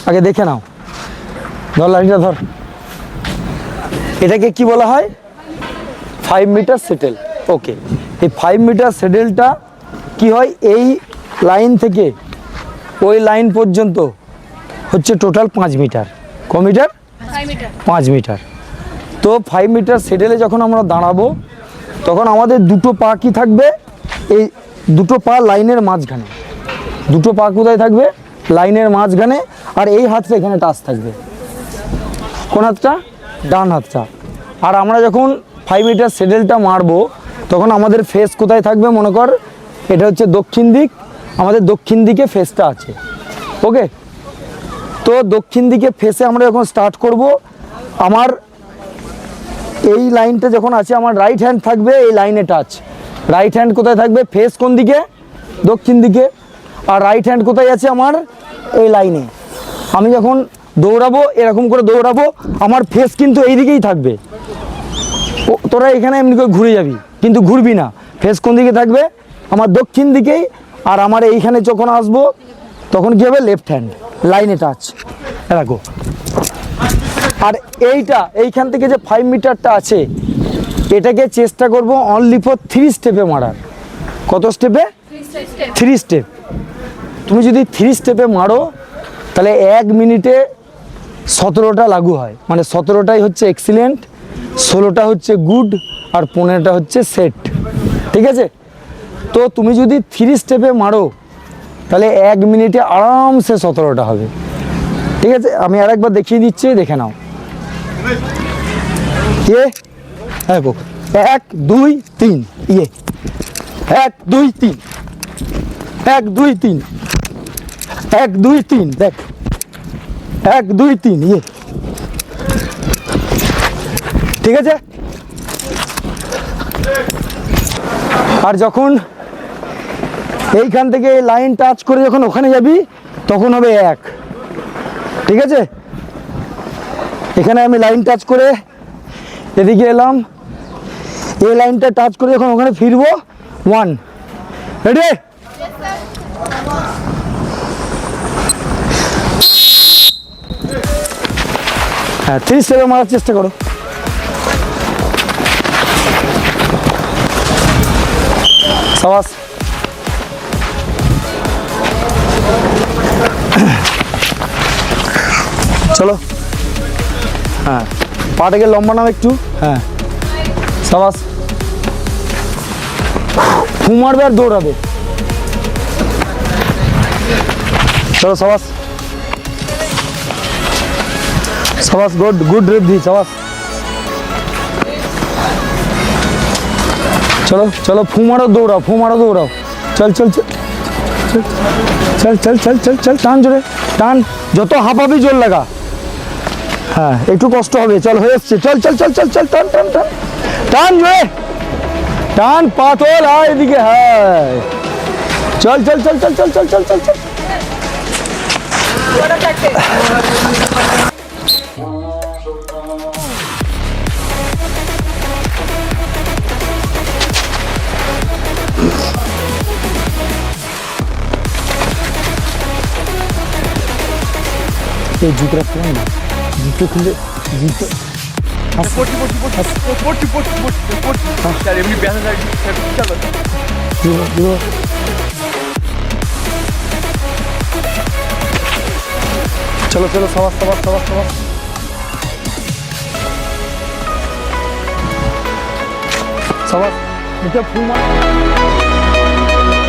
আগে দেখে নাও, ধর লাঠিটা ধর। এটাকে কি বলা হয়? 5 মিটার সেটেল। ওকে, এই 5 মিটার সেটেলটা কি হয়, এই লাইন থেকে ওই লাইন পর্যন্ত হচ্ছে টোটাল 5 মিটার। ক মিটার? 5 মিটার। তো 5 মিটার সেটেলে যখন আমরা দাঁড়াবো তখন আমাদের দুটো পা কি থাকবে, এই দুটো পা লাইনের মাঝখানে। দুটো পা কোথায় থাকবে? লাইনের মাঝখানে। আর এই হাতটা এখানে টাচ থাকবে। কোন হাতটা? ডান হাতটা। আর আমরা যখন 5 মিটার সেটেলটা মারবো তখন আমাদের ফেস কোথায় থাকবে? মনে কর এটা হচ্ছে দক্ষিণ দিক, আমাদের দক্ষিণ দিকে ফেসটা আছে। ওকে, তো দক্ষিণ দিকে ফেসে আমরা যখন স্টার্ট করব, আমার এই লাইনটা যখন আছে আমার রাইট হ্যান্ড থাকবে এই লাইনে টাচ। রাইট হ্যান্ড কোথায় থাকবে? ফেস কোন দিকে? দক্ষিণ দিকে। আর রাইট হ্যান্ড কোথায় আছে আমার? এই লাইনে। আমি যখন দৌড়াবো, এরকম করে দৌড়াবো, আমার ফেস কিন্তু এই দিকেই থাকবে। তোরা এখানে এমনি করে ঘুরে যাবি, কিন্তু ঘুরবি না। ফেস কোন দিকে থাকবে? আমার দক্ষিণ দিকেই। আর আমার এইখানে যখন আসবো তখন কি হবে? লেফট হ্যান্ড লাইনে টাচ। রাখো। আর এইখান থেকে যে 5 মিটারটা আছে এটাকে চেষ্টা করব অনলি ফর 3 স্টেপে মারার। কত স্টেপে? 3 স্টেপ। তুমি যদি 3 স্টেপে মারো তাহলে 1 মিনিটে 17টা লাগু হয়। মানে 17টাই হচ্ছে এক্সিলেন্ট, 16টা হচ্ছে গুড, আর 15টা হচ্ছে সেট। ঠিক আছে? তো তুমি যদি 3 স্টেপে মারো তাহলে 1 মিনিটে আরামসে 17টা হবে। ঠিক আছে, আমি আরেকবার দেখিয়ে দিচ্ছি, দেখে নাও। 1 2 3 ইয়ে 1 2 3 1 2 3 1 2 3 দেখ 1 2 3 ইয়ে। ঠিক আছে? আর যখন এইখান থেকে লাইন টাচ করে যখন ওখানে যাবি তখন হবে 1। ঠিক আছে? এখানে আমি লাইন টাচ করে এদিকে এলাম, এই লাইনটা টাচ করে যখন ওখানে ফিরবো 1। রেডি? হ্যাঁ, 3 স্টেপে মারার চেষ্টা করো। সাবাস। চলো। হ্যাঁ, পাটাকে লম্বা নাও একটু। হ্যাঁ, সাবাস। ফু মারবে আর দৌড়াবে। চলো, সাবাস সাবাস। গুড গুড রিদ্ধি, সাবাস। চলো চলো, ফু মারো দৌড়াও, ফু মারো দৌড়াও। চল চল চল চল চল চল চল চল, টান জোরে টান, যত হাঁপাবি জোর লাগা। হ্যাঁ, একটু কষ্ট হবে। চল, হয়ে এসছে। চল চল চল চল চল, টান টান টান টান জোরে টান, পাথর আয় এদিকে। হ্যাঁ, চল চল চল চল চল চল চল চল চল। এই জুতোটা খুলে না, জুতো খুলে জুতো চলো চলো, সবাস সবাস সবাস সবাস। সবাস, এটা ফুল